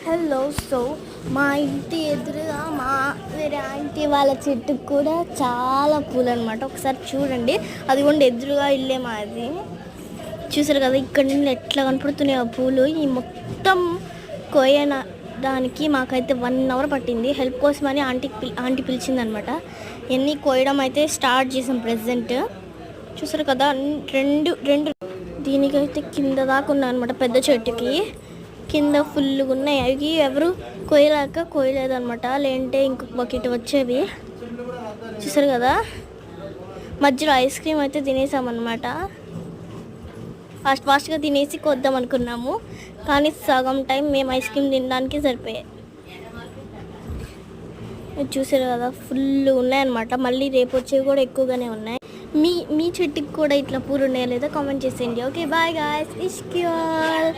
Hello. So మా ఇంటి ఎదురుగా వేరే ఆంటీ వాళ్ళ చెట్టుకు కూడా చాలా పూలు అనమాట. ఒకసారి చూడండి, అది కూడా ఎదురుగా ఇల్లే మాది. చూసారు కదా ఇక్కడ నుండి ఎట్లా కనపడుతున్నాయి ఆ పూలు. ఈ మొత్తం కోయన దానికి మాకైతే 1 అవర్ పట్టింది. హెల్ప్ కోసమని ఆంటీ పిలిచిందనమాట. ఎన్ని కోయడం అయితే స్టార్ట్ చేసాం ప్రెజెంట్. చూసారు కదా రెండు దీనికైతే కింద దాకా ఉన్నాయి అనమాట. పెద్ద చెట్టుకి కింద ఫుల్గా ఉన్నాయి. అవి ఎవరు కోయలేదనమాట, లేదంటే ఇంకొక బకెట్ వచ్చేవి. చూసారు కదా మధ్యలో ఐస్ క్రీమ్ అయితే తినేసామన్నమాట. ఫాస్ట్గా తినేసి కొద్దాం అనుకున్నాము, కానీ సగం టైం మేము ఐస్ క్రీమ్ తినడానికి సరిపోయాయి. చూసారు కదా ఫుల్ ఉన్నాయన్నమాట. మళ్ళీ రేపు వచ్చేవి కూడా ఎక్కువగానే ఉన్నాయి. మీ చెట్టుకి కూడా ఇట్లా పూలు ఉన్నాయా లేదా కామెంట్ చేసేయండి. ఓకే బాయ్ గాయ్స్, ఇష్క్ యూ ఆల్.